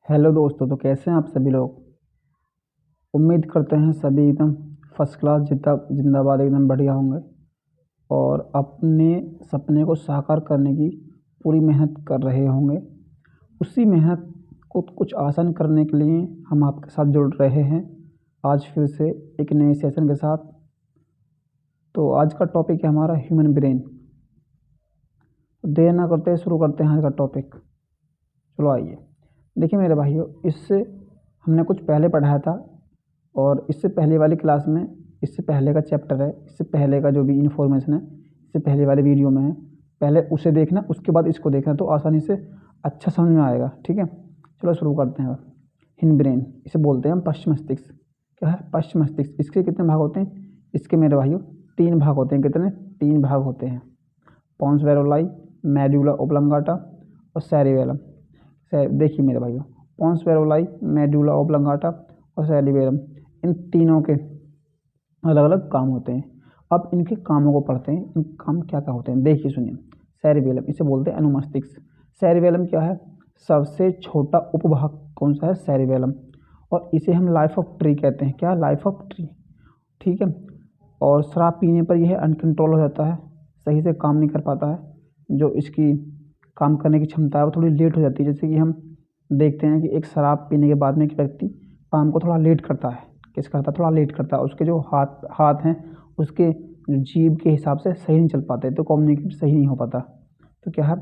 Hello दोस्तों, तो कैसे हैं आप सभी लोग। उम्मीद करते हैं सभी एकदम फर्स्ट क्लास जिंदाबाद एकदम बढ़िया होंगे और अपने सपने को साकार करने की पूरी मेहनत कर रहे होंगे। उसी मेहनत को कुछ आसान करने के लिए हम आपके साथ जुड़ रहे हैं आज फिर से एक नए सेशन के साथ। तो आज का टॉपिक है हमारा ह्यूमन ब्रेन। देर ना करते शुरू करते हैं आज का टॉपिक। चलो आइए। देखिए मेरे भाइयों, इससे हमने कुछ पहले पढ़ाया था और इससे पहले वाली क्लास में इससे पहले का चैप्टर है, इससे पहले का जो भी इन्फॉर्मेशन है इससे पहले वाले वीडियो में है। पहले उसे देखना, उसके बाद इसको देखना, तो आसानी से अच्छा समझ में आएगा। ठीक है, चलो शुरू करते हैं। ह्यूमन ब्रेन, इसे बोलते हैं हम पश्च मस्तिष्क। क्या है? पश्च मस्तिष्क। इसके कितने भाग होते हैं? इसके मेरे भाइयों 3 भाग होते हैं। कितने? 3 भाग होते हैं। पॉन्स वेरोलाई, मेडुला ओब्लंगाटा और सेरिबेलम। देखिए मेरे भाइयों, पॉन्स वेरोलाई, मेडुला ओब्लंगाटा और सेरिबेलम, इन तीनों के अलग अलग काम होते हैं। अब इनके कामों को पढ़ते हैं। इन काम क्या क्या होते हैं, देखिए सुनिए। सेरिबेलम, इसे बोलते हैं अनुमस्तिष्क। सेरिबेलम क्या है? सबसे छोटा उपभाग कौन सा है? सेरिबेलम। और इसे हम लाइफ ऑफ ट्री कहते हैं। क्या? Life of tree. ठीक है। और शराब पीने पर यह अनकंट्रोल हो जाता है, सही से काम नहीं कर पाता है। जो इसकी काम करने की क्षमता है वो थोड़ी लेट हो जाती है। जैसे कि हम देखते हैं कि एक शराब पीने के बाद में एक व्यक्ति काम को थोड़ा लेट करता है। किस करता है? थोड़ा लेट करता है। उसके जो हाथ हैं उसके जीभ के हिसाब से सही नहीं चल पाते, तो कम्युनिकेट सही नहीं हो पाता। तो क्या है,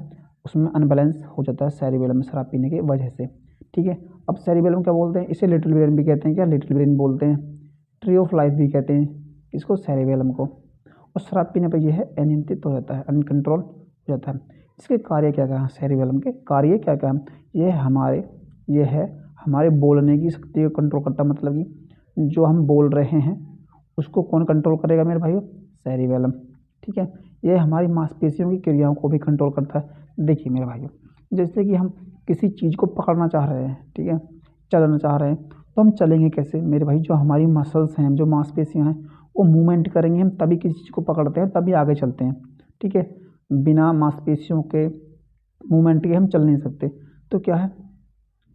उसमें अनबैलेंस हो जाता है सेरिबेलम में शराब पीने की वजह से। ठीक है। अब सेरिबेलम क्या बोलते हैं? इसे लिटिल ब्रेन भी कहते हैं। क्या? लिटिल ब्रेन बोलते हैं। ट्री ऑफ लाइफ भी कहते हैं इसको, सेरिबेलम को। और शराब पीने पर यह है अनियंत्रित हो जाता है, अनकंट्रोल हो जाता है। इसके कार्य क्या क्या हैं? सेरिबेलम के कार्य क्या क्या हैं? ये है हमारे बोलने की शक्ति को कंट्रोल करता है। मतलब कि जो हम बोल रहे हैं उसको कौन कंट्रोल करेगा मेरे भाइयों? सेरिबेलम। ठीक है। ये हमारी मांसपेशियों की क्रियाओं को भी कंट्रोल करता है। देखिए मेरे भाइयों, जैसे कि हम किसी चीज़ को पकड़ना चाह रहे हैं, ठीक है, चलना चाह रहे हैं, तो हम चलेंगे कैसे मेरे भाई? जो हमारी मसल्स हैं, जो मांसपेशियाँ हैं, वो मूवमेंट करेंगे, हम तभी किसी चीज़ को पकड़ते हैं, तभी आगे चलते हैं। ठीक है। बिना मांसपेशियों के मूवमेंट के हम चल नहीं सकते। तो क्या है,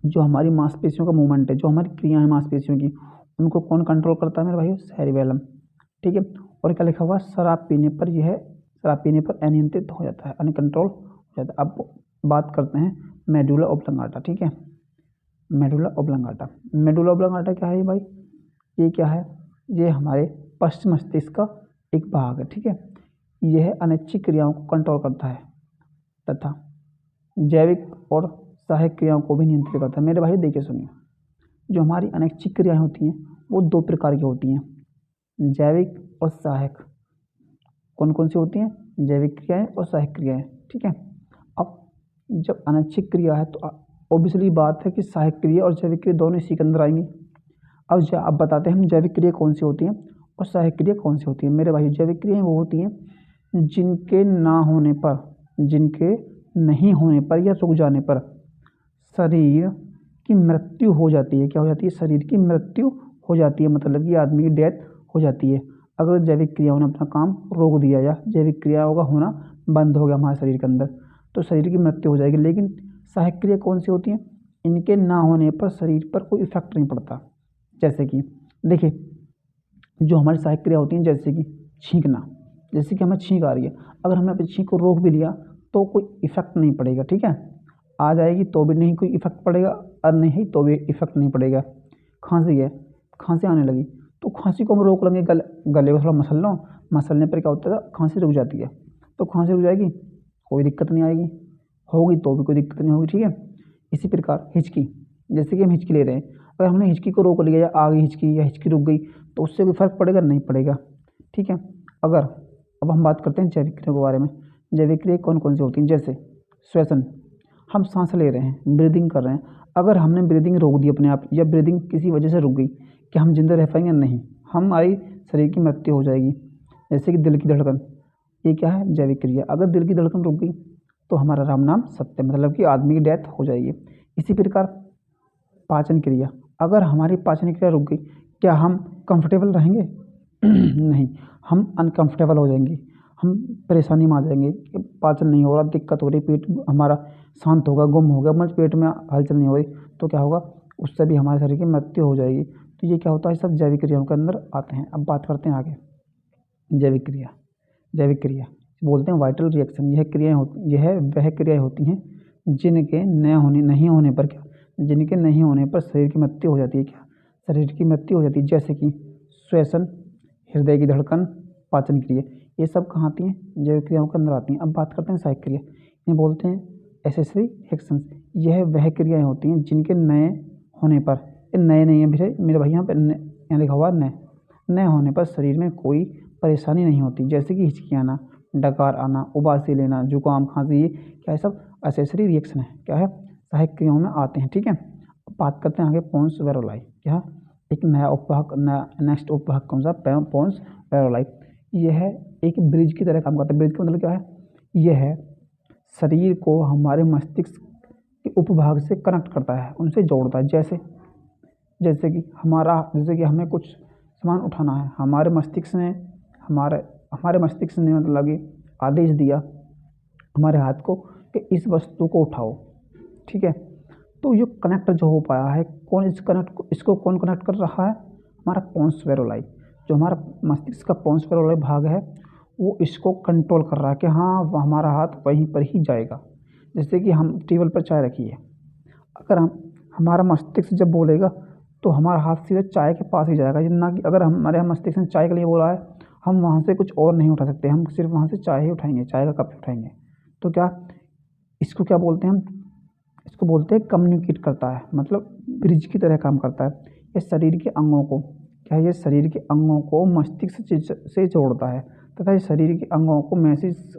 जो हमारी मांसपेशियों का मूवमेंट है, जो हमारी क्रिया है मांसपेशियों की, उनको कौन कंट्रोल करता है मेरे भाई? सेरिबेलम। ठीक है। और क्या लिखा हुआ? शराब पीने पर अनियंत्रित हो जाता है, अनकंट्रोल हो जाता है। अब बात करते हैं मेडुला ओब्लंगाटा। ठीक है, मेडुला ओब्लंगाटा। मेडुला ओब्लंगाटा क्या है भाई? ये क्या है? ये हमारे पश्च मस्तिष्क का एक भाग है। ठीक है। यह अनैच्छिक क्रियाओं को कंट्रोल करता है तथा जैविक और सहायक क्रियाओं को भी नियंत्रित करता है। मेरे भाई देखिए सुनिए, जो हमारी अनैच्छिक क्रियाएं होती हैं वो 2 प्रकार की होती हैं, जैविक और सहायक। कौन कौन सी होती हैं? जैविक क्रियाएं और सहायक क्रियाएं। ठीक है। अब जब अनैच्छिक क्रिया है तो ऑब्वियसली बात है कि सहायक क्रिया और जैविक क्रिया दोनों इसी के अंदर आएंगी। अब बताते हैं हम जैविक क्रिया कौन सी होती हैं और सहायक क्रिया कौन सी होती है। मेरे भाई जैविक क्रियाएं वो होती हैं जिनके जिनके नहीं होने पर या रुक जाने पर शरीर की मृत्यु हो जाती है। क्या हो जाती है? शरीर की मृत्यु हो जाती है, मतलब कि आदमी की डेथ हो जाती है। अगर जैविक क्रियाओं ने अपना काम रोक दिया या जैविक क्रियाओं का होना बंद हो गया हमारे शरीर के अंदर, तो शरीर की मृत्यु हो जाएगी। लेकिन सहायक क्रिया कौन सी होती हैं? इनके ना होने पर शरीर पर कोई इफेक्ट नहीं पड़ता। जैसे कि देखिए, जो हमारी सहायक क्रिया होती हैं, जैसे कि छींकना, जैसे कि हमें छींक आ रही है, अगर हमने अपनी छींक को रोक भी लिया तो कोई इफेक्ट नहीं पड़ेगा। ठीक है, आ जाएगी तो भी नहीं कोई इफेक्ट पड़ेगा, और नहीं तो भी इफेक्ट नहीं पड़ेगा। खांसी है, खांसी आने लगी तो खांसी को हम रोक लेंगे, गले को थोड़ा मसल लो, मसलने पर क्या होता है? खांसी रुक जाती है। तो खांसी रुक जाएगी, कोई दिक्कत नहीं आएगी, होगी तो भी कोई दिक्कत नहीं होगी। ठीक है। इसी प्रकार हिचकी, जैसे कि हम हिचकी ले रहे हैं, अगर हमने हिचकी को रोक लिया या आ गई हिचकी या हिचकी रुक गई तो उससे कोई फर्क पड़ेगा? नहीं पड़ेगा। ठीक है। अब हम बात करते हैं जैविक क्रिया के बारे में। जैविक क्रिया कौन कौन सी होती हैं? जैसे श्वसन, हम सांस ले रहे हैं, ब्रीदिंग कर रहे हैं, अगर हमने ब्रीदिंग रोक दी अपने आप या ब्रीदिंग किसी वजह से रुक गई, क्या हम जिंदा रह पाएंगे? नहीं, हमारी शरीर की मृत्यु हो जाएगी। जैसे कि दिल की धड़कन, ये क्या है? जैविक क्रिया। अगर दिल की धड़कन रुक गई तो हमारा राम नाम सत्य, मतलब कि आदमी की डेथ हो जाएगी। इसी प्रकार पाचन क्रिया, अगर हमारी पाचन क्रिया रुक गई, क्या हम कंफर्टेबल रहेंगे? नहीं, हम अनकंफर्टेबल हो जाएंगे, हम परेशानी में आ जाएंगे कि पाचन नहीं हो रहा, दिक्कत हो रही, पेट हमारा शांत होगा, गुम हो गया, मतलब पेट में हलचल नहीं हो रही, तो क्या होगा, उससे भी हमारे शरीर की मृत्यु हो जाएगी। तो ये क्या होता है, सब जैविक क्रियाओं के अंदर आते हैं। अब बात करते हैं आगे, जैविक क्रिया। जैविक क्रिया बोलते हैं वाइटल रिएक्शन। यह वह क्रियाएं होती हैं जिनके नहीं होने पर क्या, जिनके नहीं होने पर शरीर की मृत्यु हो जाती है। क्या, शरीर की मृत्यु हो जाती है, जैसे कि श्वसन, हृदय की धड़कन, पाचन क्रिया, ये सब कहाँ आती हैं, जैविक क्रियाओं के अंदर आती हैं। अब बात करते हैं सहायक क्रिया, इन्हें बोलते हैं एसेसरी रिएक्शंस। यह वह क्रियाएं होती हैं जिनके नए होने पर, ये नए नहीं है मेरे भाई, यहाँ पे यहाँ लिखा हुआ नए, नए होने पर शरीर में कोई परेशानी नहीं होती, जैसे कि हिचकी आना, डकार आना, उबासी लेना, जुकाम, खांसी, ये क्या है, सब एसेसरी रिएक्शन है, क्या है, सहायक क्रियाओं में आते हैं। ठीक है, बात करते हैं आगे पोन्स वेरोलाई। क्या, एक नया उपभाग, नेक्स्ट उपभाग कौन सा, पोन्स वेरोलाई। यह एक ब्रिज की तरह काम करता है। ब्रिज का मतलब क्या है, यह शरीर को हमारे मस्तिष्क के उपभाग से कनेक्ट करता है, उनसे जोड़ता है। जैसे कि हमें कुछ सामान उठाना है, हमारे मस्तिष्क ने मतलब कि आदेश दिया हमारे हाथ को कि इस वस्तु को उठाओ। ठीक है, तो ये कनेक्ट जो हो पाया है, इसको कौन कनेक्ट कर रहा है, हमारा पोन्स वेरोलाई। जो हमारा मस्तिष्क का पोन्स वेरोलाई भाग है, वो इसको कंट्रोल कर रहा है कि हाँ, हमारा हाथ वहीं पर ही जाएगा। जैसे कि हम टेबल पर चाय रखी है, अगर हमारा मस्तिष्क जब बोलेगा तो हमारा हाथ सीधे चाय के पास ही जाएगा, ना कि अगर हमारे मस्तिष्क ने चाय के लिए बोला है, हम वहाँ से कुछ और नहीं उठा सकते, हम सिर्फ वहाँ से चाय ही उठाएंगे, चाय का कप उठाएंगे। तो क्या, इसको क्या बोलते हैं हम, इसको बोलते हैं कम्युनिकेट करता है, मतलब ब्रिज की तरह काम करता है। ये शरीर के अंगों को, क्या है, ये शरीर के अंगों को मस्तिष्क से जोड़ता है, तथा ये शरीर के अंगों को मैसेज,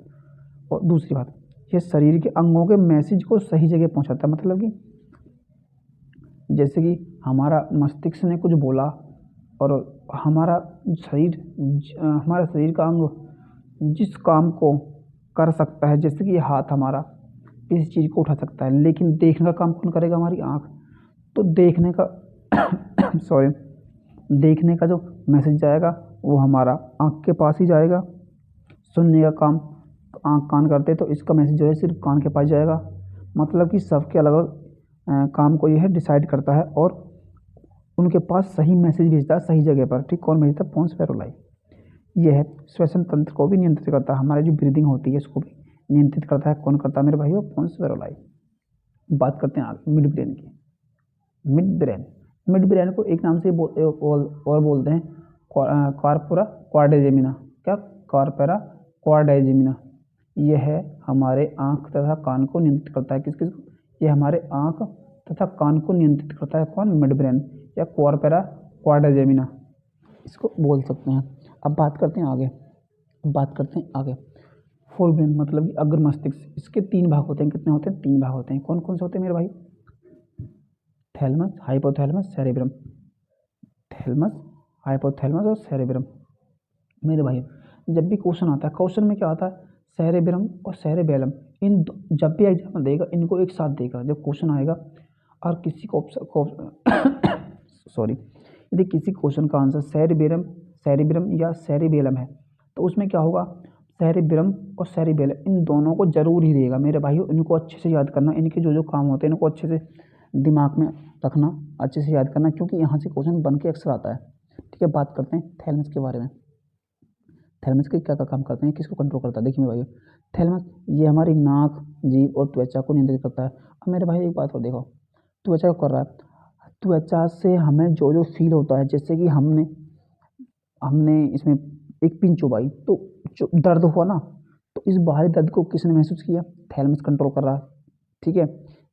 और दूसरी बात, ये शरीर के अंगों के मैसेज को सही जगह पहुंचाता है। मतलब कि जैसे कि हमारा मस्तिष्क ने कुछ बोला और हमारा शरीर का अंग जिस काम को कर सकता है, जैसे कि हाथ हमारा किसी चीज़ को उठा सकता है, लेकिन देखने का काम कौन करेगा, हमारी आँख। तो देखने का सॉरी, देखने का जो मैसेज जाएगा वो हमारा आँख के पास ही जाएगा। सुनने का काम आँख कान करते, तो इसका मैसेज जो है सिर्फ कान के पास जाएगा। मतलब कि सबके अलग अलग काम को यह डिसाइड करता है और उनके पास सही मैसेज भेजता है सही जगह पर। ठीक, कौन भेजता है, पोन्स वेरोलाई। यह श्वसन तंत्र को भी नियंत्रित करता है, हमारी जो ब्रीदिंग होती है इसको भी नियंत्रित करता है। कौन करता है मेरे भाइयों, पोन्स वेरोलाई। बात करते हैं आगे मिड ब्रेन की। मिड ब्रेन को एक नाम से और बोलते हैं कॉर्पोरा क्वाड्रिजेमिना। क्या, कॉर्पोरा क्वाड्रिजेमिना। यह हमारे आँख तथा कान को नियंत्रित करता है। किसको, यह हमारे आँख तथा कान को नियंत्रित करता है। कौन, मिड ब्रेन या कॉर्पोरा क्वाड्रिजेमिना इसको बोल सकते हैं। अब बात करते हैं आगे फोर ब्रेन, मतलब कि अग्र मस्तिष्क। इसके 3 भाग होते हैं। कितने होते हैं, 3 भाग होते हैं। कौन कौन से होते हैं मेरे भाई, thalamus, hypothalamus, cerebrum. Thalamus, hypothalamus और सेरेब्रम। मेरे भाई जब भी क्वेश्चन आता है, क्वेश्चन में क्या आता है, सेरेब्रम और सेरेबेलम, जब भी एग्जाम देगा इनको एक साथ देगा जब क्वेश्चन आएगा। और किसी को सॉरी, यदि किसी क्वेश्चन का आंसर सेरेब्रम या सेरेबेलम है, तो उसमें क्या होगा, सेरेब्रम और सेरेबेलम इन दोनों को जरूर ही देगा। मेरे भाइयों इनको अच्छे से याद करना, इनके जो जो काम होते हैं इनको अच्छे से दिमाग में रखना, अच्छे से याद करना, क्योंकि यहाँ से क्वेश्चन बन के अक्सर आता है। ठीक है, बात करते हैं थैलमस के बारे में। थैलमस के क्या क्या काम करते हैं, किसको कंट्रोल करता है, देखिए मेरे भाई, थैलमस ये हमारी नाक, जीभ और त्वचा को नियंत्रित करता है। अब मेरे भाई एक बात और देखो, त्वचा को कर रहा है, त्वचा से हमें जो जो फील होता है, जैसे कि हमने इसमें एक पिन चुभाई तो जो दर्द हुआ ना, तो इस बाहरी दर्द को किसने महसूस किया, थैलमस कंट्रोल कर रहा है। ठीक है,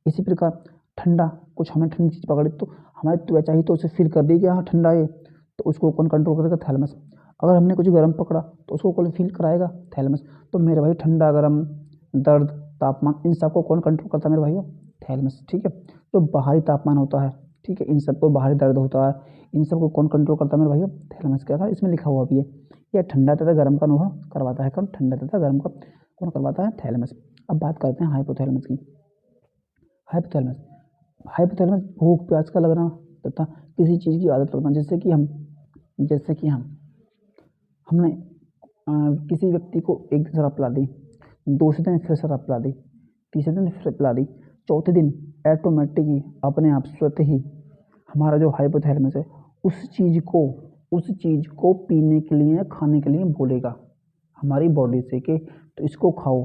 इसी प्रकार ठंडा, कुछ हमें ठंडी चीज़ पकड़ी तो हमारी त्वचा ही तो उसे फील कर दी कि हाँ ठंडा है, तो उसको कौन कंट्रोल करेगा, थैलमस। अगर हमने कुछ गर्म पकड़ा तो उसको कौन फील कराएगा, थैलमस। तो मेरे भाई ठंडा, गर्म, दर्द, तापमान, इन सबको कौन कंट्रोल करता है मेरे भाइयों, थैलमस। ठीक है, जो बाहरी तापमान होता है, ठीक है, इन सबको बाहरी दर्द होता है, इन सबको कौन कंट्रोल करता है मेरे भाइयों, थैलमस। क्या था इसमें लिखा हुआ भी है, यह ठंडा तथा गर्म का अनुभव करवाता है। कौन, ठंडा तथा गर्म का कौन करवाता है, थैलमस। अब बात करते हैं हाइपोथैलेमस की। हाइपोथैलेमस भूख प्यास का लगना तथा किसी चीज़ की आदत लगना, जैसे कि हमने किसी व्यक्ति को एक दिन शराब पिला दी, दूसरे दिन फिर शराब पिला दी, तीसरे दिन फिर पिला दी, चौथे दिन ऑटोमेटिकली अपने आप स्वतः ही हमारा जो हाइपोथैलेमस है उस चीज़ को पीने के लिए, खाने के लिए बोलेगा हमारी बॉडी से कि तो इसको खाओ।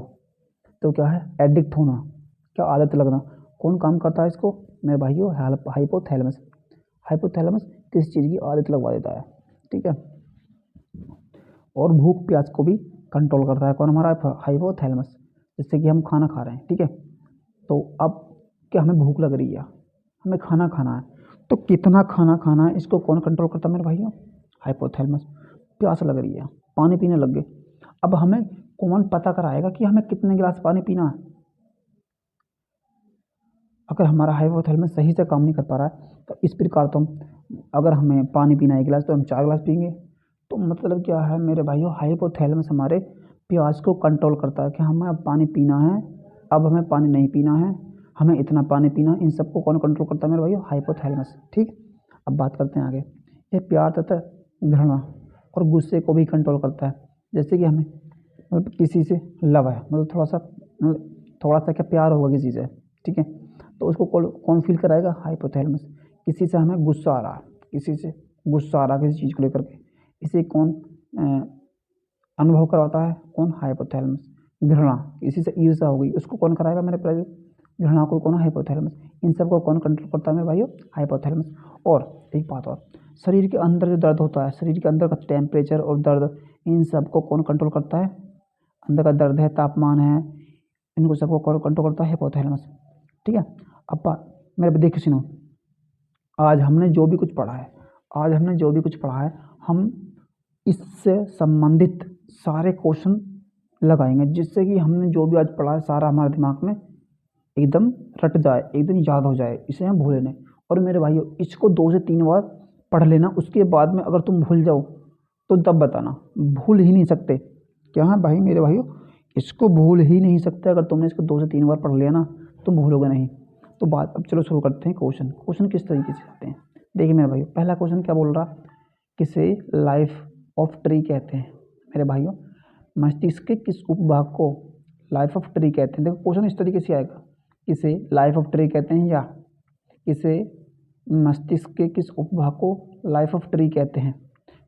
तो क्या है, एडिक्ट होना, क्या आदत लगना। कौन काम करता है इसको मेरे भाइयों, हाइपोथैलेमस। हाइपोथैलेमस किसी चीज़ की आदत लगवा देता है, ठीक है। और भूख प्यास को भी कंट्रोल करता है कौन, हमारा हाइपोथैलेमस, जिससे कि हम खाना खा रहे हैं, ठीक है। तो अब क्या हमें भूख लग रही है, हमें खाना खाना है, तो कितना खाना खाना है इसको कौन कंट्रोल करता है मेरे भाइयों, हाइपोथैलेमस। प्यास लग रही है, पानी पीने लग गए, अब हमें कौन पता कराएगा कि हमें कितने गिलास पानी पीना है। अगर हमारा हाइपोथैलेमस सही से काम नहीं कर पा रहा है तो इस प्रकार तो अगर हमें पानी पीना है 1 गिलास तो हम 4 गिलास पीएंगे। तो मतलब क्या है मेरे भाइयों, हाइपोथैलेमस हमारे प्यास को कंट्रोल करता है कि हमें अब पानी पीना है, अब हमें पानी नहीं पीना है, हमें इतना पानी पीना है। इन सबको कौन कंट्रोल करता है मेरे भाइयों, हाइपोथैलेमस, ठीक। अब बात करते हैं आगे। ये प्यार तथा घृणा और गुस्से को भी कंट्रोल करता है। जैसे कि हमें मतलब किसी से लव है, मतलब थोड़ा सा क्या प्यार होगा किसी से, ठीक है, तो उसको कौन फील कराएगा, हाइपोथैलेमस। किसी से हमें गुस्सा आ रहा है, किसी चीज़ को लेकर के, इसे कौन अनुभव करवाता है, कौन, हाइपोथैलेमस। घृणा, किसी से ईर्ष्या हो गई, उसको कौन कराएगा मेरे भाइयों, घृणा को कौन, हाइपोथैलेमस। इन सबको कौन कंट्रोल करता है मेरे भाइयों, हाइपोथैलेमस। और एक बात और, शरीर के अंदर जो दर्द होता है, शरीर के अंदर का टेम्परेचर और दर्द, इन सबको कौन कंट्रोल करता है, अंदर का दर्द है, तापमान है, इनको सबको कौन कंट्रोल करता है, हाइपोथैलेमस, ठीक है। अब मेरे देखिए सुनो, आज हमने जो भी कुछ पढ़ा है, हम इससे संबंधित सारे क्वेश्चन लगाएंगे, जिससे कि हमने जो भी आज पढ़ा है सारा हमारे दिमाग में एकदम रट जाए, एकदम याद हो जाए, इसे हम भूले नहीं। और मेरे भाइयों, इसको 2 से 3 बार पढ़ लेना, उसके बाद में अगर तुम भूल जाओ तो तब बताना, भूल ही नहीं सकते। क्या है भाई मेरे भाइयों, इसको भूल ही नहीं सकते। अगर तुमने इसको 2 से 3 बार पढ़ लिया ना, तुम भूलोगे नहीं। तो बात अब चलो शुरू करते हैं। क्वेश्चन किस तरीके से आते हैं, देखिए मेरे भाइयों, पहला क्वेश्चन क्या बोल रहा, किसे लाइफ ऑफ ट्री कहते हैं मेरे भाइयों, मस्तिष्क के किस उपभाग को लाइफ ऑफ ट्री कहते हैं। देखो क्वेश्चन इस तरीके से आएगा, किसे लाइफ ऑफ ट्री कहते हैं, या किसे मस्तिष्क के किस उपभाग को लाइफ ऑफ ट्री कहते हैं।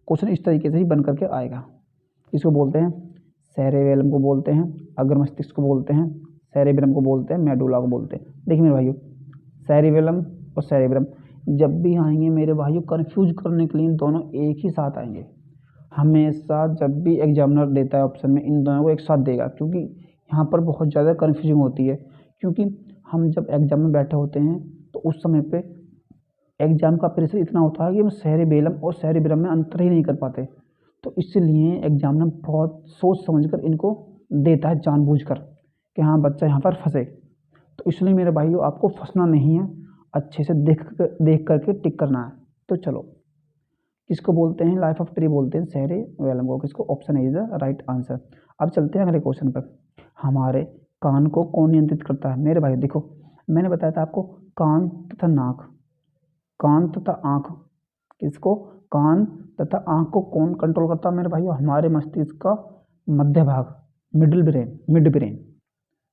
क्वेश्चन इस तरीके से ही बन करके आएगा। इसको बोलते हैं सेरेबेलम को बोलते हैं, अग्र मस्तिष्क को बोलते हैं, सेरेब्रम को बोलते हैं, मेडुला को बोलते हैं। देखिए मेरे भाइयों, सेरेबेलम और सेरेब्रम जब भी आएंगे मेरे भाइयों, कंफ्यूज करने के लिए दोनों एक ही साथ आएंगे। हमेशा जब भी एग्जामिनर देता है ऑप्शन में, इन दोनों को एक साथ देगा, क्योंकि यहाँ पर बहुत ज़्यादा कन्फ्यूजिंग होती है। क्योंकि हम जब एग्जाम में बैठे होते हैं तो उस समय पे एग्जाम का प्रेशर इतना होता है कि हम सेरेबेलम और सेरेब्रम में अंतर ही नहीं कर पाते। तो इसलिए एग्जामिनर बहुत सोच समझकर इनको देता है, जानबूझकर, कि हाँ बच्चा यहाँ पर फंसे। तो इसलिए मेरे भाइयों, आपको फंसना नहीं है, अच्छे से देख करके टिक करना है। तो चलो, किसको बोलते हैं लाइफ ऑफ ट्री, बोलते हैं सेरेबेलम को। किसको, option A is the right answer. अब चलते हैं अगले क्वेश्चन पर। हमारे कान को कौन नियंत्रित करता है मेरे भाई, देखो मैंने बताया था आपको, कान तथा नाक, कान तथा आँख, किसको, कान तथा आँख को कौन कंट्रोल करता है मेरे भाइयों, हमारे मस्तिष्क का मध्य भाग, मिड ब्रेन,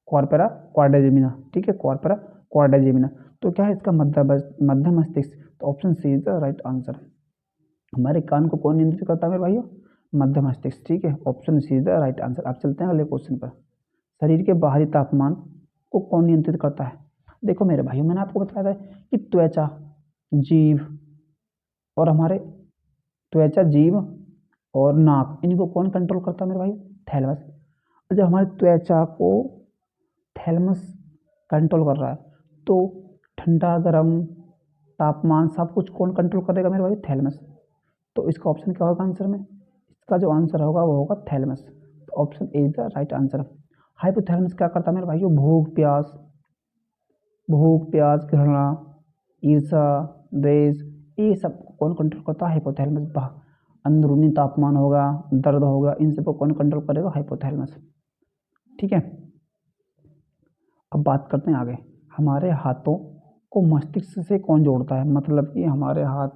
कॉर्पोरा क्वाड्रिजेमिना, ठीक है, कॉर्पोरा क्वाड्रिजेमिना। तो क्या है इसका मध्य मस्तिष्क, तो option C is the right answer. हमारे कान को कौन नियंत्रित करता है मेरे भाइयों, मध्य मस्तिष्क, ठीक है, option C is the right answer. अब चलते हैं अगले क्वेश्चन पर। शरीर के बाहरी तापमान को कौन नियंत्रित करता है। देखो मेरे भाइयों, मैंने आपको बताया था कि त्वचा, जीभ और हमारे त्वचा, जीभ और नाक, इनको कौन कंट्रोल करता है मेरे भाई, थैलेमस। और जब हमारे त्वचा को थैलेमस कंट्रोल कर रहा है तो ठंडा गर्म तापमान सब कुछ कौन कंट्रोल करेगा मेरे भाई, थैलेमस। तो इसका ऑप्शन क्या होगा आंसर में, इसका जो आंसर होगा वो होगा थैलेमस। तो option A is the right answer. Hypothalamus क्या करता है मेरे भाइयों, भूख प्यास घृणा ईर्षा द्वेष, ये सब कौन कंट्रोल करता है, हाइपोथैलेमस। अंदरूनी तापमान होगा, दर्द होगा, इन सबको कौन कंट्रोल करेगा, हाइपोथैलेमस, ठीक है। अब बात करते हैं आगे, हमारे हाथों को मस्तिष्क से कौन जोड़ता है, मतलब कि हमारे हाथ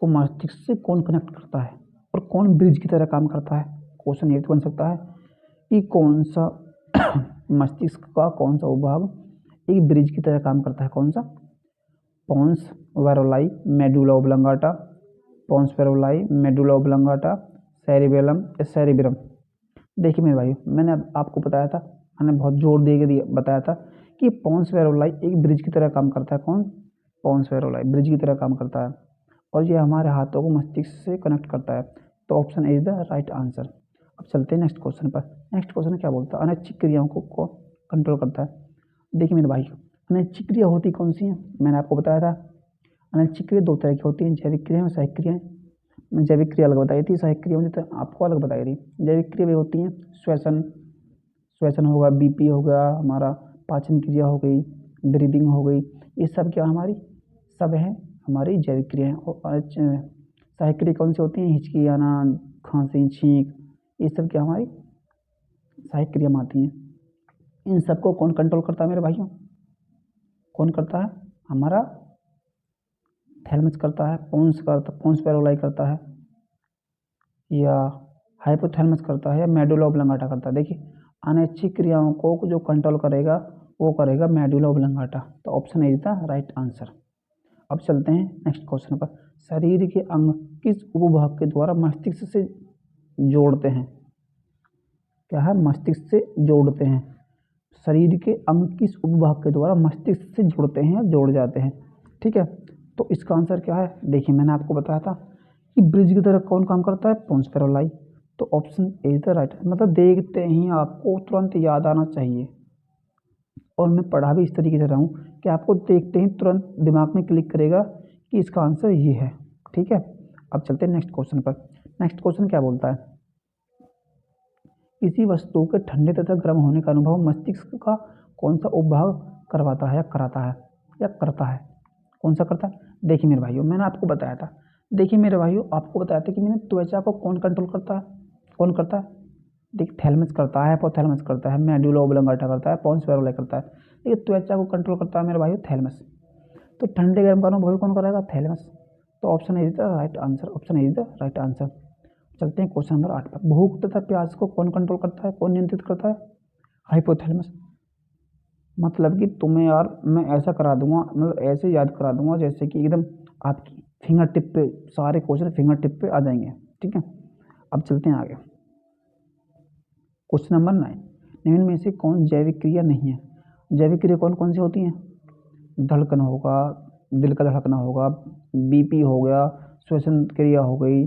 को मस्तिष्क से कौन कनेक्ट करता है और कौन ब्रिज की तरह काम करता है, क्वेश्चन ये बन सकता है कि कौन सा मस्तिष्क का कौन सा उपभाग एक ब्रिज की तरह काम करता है, कौन सा? पोन्स वेरोलाई, medulla oblongata, पोन्स वेरोलाई, medulla oblongata, cerebellum या सेरिब्रम। देखिए मेरे भाई, मैंने आपको बताया था, मैंने बहुत जोर दे के बताया था कि पोन्स वेरोलाई एक ब्रिज की तरह काम करता है। कौन? पोन्स वेरोलाई ब्रिज की तरह काम करता है और ये हमारे हाथों को मस्तिष्क से कनेक्ट करता है। तो option A is the right answer. अब चलते हैं नेक्स्ट क्वेश्चन पर। नेक्स्ट क्वेश्चन क्या बोलता है? अनैच्छिक क्रियाओं को कंट्रोल करता है। देखिए मेरे भाई, अनैच्छिक क्रिया होती कौन सी है? मैंने आपको बताया था अनैच्छिक क्रिया दो तरह की होती हैं, जैविक क्रिया और सहायक क्रियाएं। जैविक क्रिया अलग बताई थी, सहायक क्रिया मुझे तो आपको अलग बताई थी। जैविक क्रिया भी होती हैं श्वसन, श्वसन होगा, बीपी हो गया, हमारा पाचन क्रिया हो गई, ब्रीदिंग हो गई, ये सब क्या हमारी सब है हमारी जैविक क्रियाएं। और सहायक क्रिया कौन सी होती हैं? हिचकी आना, खांसी, छींक, ये सब क्या हमारी सहायक क्रिया में आती हैं। इन सबको कौन कंट्रोल करता है मेरे भाइयों? कौन करता है? हमारा थैलेमस करता है, पोन्स वेरोलाई करता है, या हाइपोथैलेमस करता है, या मेडुला ओब्लंगाटा करता है। देखिए अनैच्छिक क्रियाओं को जो कंट्रोल करेगा वो करेगा मेडुला ओब्लंगाटा। तो option A is the right answer. अब चलते हैं नेक्स्ट क्वेश्चन पर। शरीर के अंग किस उपभाग के द्वारा मस्तिष्क से जोड़ते हैं? क्या है? मस्तिष्क से जोड़ते हैं। शरीर के अंग किस उपभाग के द्वारा मस्तिष्क से जुड़ते हैं या जोड़ जाते हैं? ठीक है, तो इसका आंसर क्या है? देखिए मैंने आपको बताया था कि ब्रिज की तरह कौन काम करता है? पोन्स वेरोलाई। तो option A is the right, मतलब देखते ही आपको तुरंत याद आना चाहिए। और मैं पढ़ा भी इस तरीके से रहा हूँ कि आपको देखते ही तुरंत दिमाग में क्लिक करेगा कि इसका आंसर ये है। ठीक है, अब चलते हैं नेक्स्ट क्वेश्चन पर। नेक्स्ट क्वेश्चन क्या बोलता है? किसी वस्तु के ठंडे तथा गर्म होने का अनुभव मस्तिष्क का कौन सा उपभाग करवाता है या कराता है या करता है? कौन सा करता है? देखिए मेरे भाइयों, मैंने आपको बताया था, देखिए मेरे भाइयों आपको बताया था कि मैंने त्वचा को कौन कंट्रोल करता है? कौन करता है? देखिए थैलेमस करता है, हाइपोथैलेमस करता है, मेडुला ओब्लंगाटा करता है, पोन्स वेरोलाई करता है। देखिए त्वचा को कंट्रोल करता है मेरे भाइयों थैलेमस। तो ठंडे गर्म का अनुभव कौन कराएगा? थैलेमस। तो option is the right answer. Option is the right answer. चलते हैं क्वेश्चन नंबर 8 पर। भूख तथा प्यास को कौन कंट्रोल करता है, कौन नियंत्रित करता है? हाइपोथैलेमस। मतलब कि तुम्हें यार मैं ऐसा करा दूंगा, मतलब ऐसे याद करा दूंगा जैसे कि एकदम आपकी फिंगर टिप पे सारे क्वेश्चन फिंगर टिप पे आ जाएंगे। ठीक है, अब चलते हैं आगे। क्वेश्चन नंबर 9, निम्न में से कौन जैविक क्रिया नहीं है? जैविक क्रिया कौन कौन सी होती हैं? धड़कन होगा, दिल का धड़कना होगा, बीपी हो गया, श्वसन क्रिया हो गई,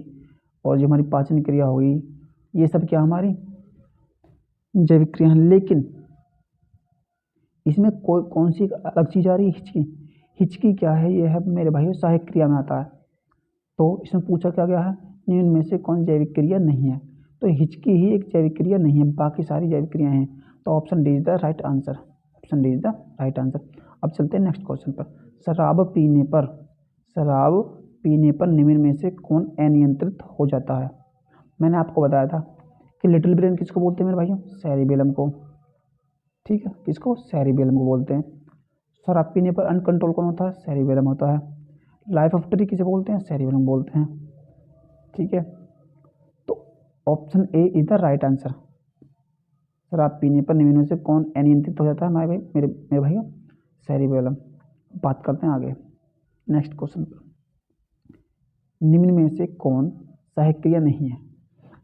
और जो हमारी पाचन क्रिया हो गई, ये सब क्या हमारी जैविक क्रिया है। लेकिन इसमें कोई कौन सी अलग चीज़ आ रही है? हिचकी। हिचकी क्या है? ये है मेरे भाइयों सहायक क्रिया में आता है। तो इसमें पूछा क्या गया है? निम्न में से कौन जैविक क्रिया नहीं है? तो हिचकी ही एक जैविक क्रिया नहीं है, बाकी सारी जैविक क्रियाएं हैं। तो option D is the right answer. Option D is the right answer. अब चलते हैं नेक्स्ट क्वेश्चन पर। शराब पीने पर निम्न में से कौन अनियंत्रित हो जाता है? मैंने आपको बताया था कि लिटिल ब्रेन किसको बोलते हैं मेरे भाइयों? सेरिबेलम को। ठीक है, किसको? सेरिबेलम को बोलते हैं। शराब पीने पर अनकंट्रोल कौन होता है? सेरिबेलम होता है। लाइफ ऑफ ट्री किसे बोलते हैं? सेरिबेलम बोलते हैं। ठीक है, तो option A is the right answer. शराब पीने पर निम्न में से कौन अनियंत्रित हो जाता है मेरे भाइयों? सेरिबेलम। बात करते हैं आगे नेक्स्ट क्वेश्चन पर। निम्न में से कौन सहायक क्रिया नहीं है?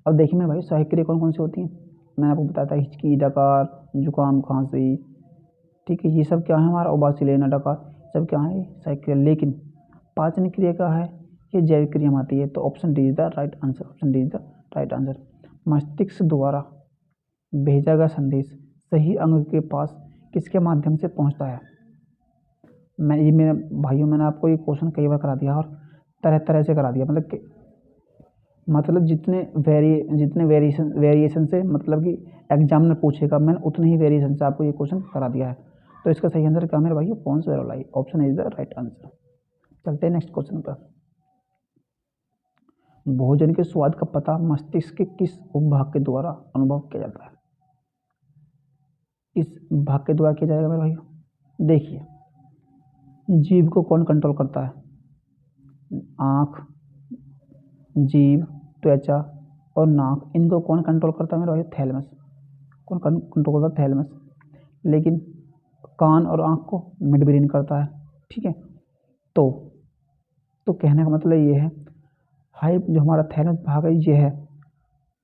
अब देखिए मेरे भाई सहायक क्रिया कौन कौन सी होती हैं? मैंने आपको बताया था हिचकी, डकार, जुकाम, खांसी। ठीक है, ये सब क्या है हमारा? उबासिलेना, डकार, सब क्या है? सहायक क्रिया। लेकिन पाचन क्रिया क्या है? ये जैविक क्रिया में आती है। तो option D is the right answer. Option D is the right answer. मस्तिष्क द्वारा भेजा गया संदेश सही अंग के पास किसके माध्यम से पहुंचता है? मेरे भाइयों मैंने आपको ये क्वेश्चन कई बार करा दिया और तरह तरह से करा दिया, मतलब जितने वेरिएशन से मतलब कि एग्जाम में पूछेगा मैंने उतने ही वेरिएशन से आपको ये क्वेश्चन करा दिया है। तो इसका सही आंसर क्या मेरे भाई? Pons varolii. Option is the right answer. चलते हैं नेक्स्ट क्वेश्चन पर। भोजन के स्वाद का पता मस्तिष्क के किस उपभाग के द्वारा अनुभव किया जाता है? इस भाग के द्वारा किया जाएगा मेरे भाई। देखिए जीभ को कौन कंट्रोल करता है? आँख, जीभ, त्वचा, और नाक, इनको कौन कंट्रोल करता है मेरे भाई? थैलेमस। कौन कंट्रोल करता है? थैलेमस। लेकिन कान और आँख को मिड ब्रेन करता है, ठीक है। तो कहने का मतलब ये है, हाई जो हमारा थैलेमस भाग है ये है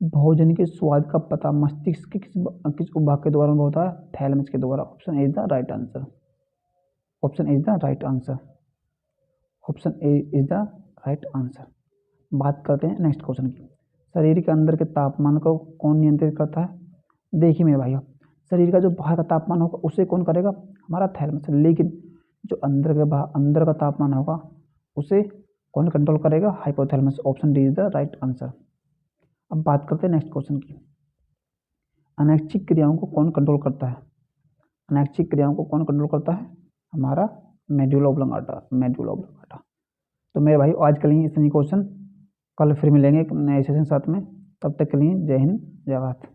भोजन के स्वाद का पता मस्तिष्क के किस भाग के द्वारा होता है? थैलेमस के द्वारा। Option A is the right answer. Option A is the right answer. Option A is the right answer. बात करते हैं नेक्स्ट क्वेश्चन की। शरीर के अंदर के तापमान को कौन नियंत्रित करता है? देखिए मेरे भाइयों, शरीर का जो बाहर का तापमान होगा उसे कौन करेगा? हमारा थैलेमस। लेकिन जो अंदर का तापमान होगा उसे कौन कंट्रोल करेगा? Hypothalamus. Option D is the right answer. अब बात करते हैं नेक्स्ट क्वेश्चन की। अनैच्छिक क्रियाओं को कौन कंट्रोल करता है? अनैच्छिक क्रियाओं को कौन कंट्रोल करता है? हमारा मेडुला ऑब्लोंगाटा। Medulla oblongata. तो मेरे भाई आज के लिए इतनी क्वेश्चन, कल फिर मिलेंगे एक नए सेशन साथ में। तब तक के लिए जय हिंद, जय भारत।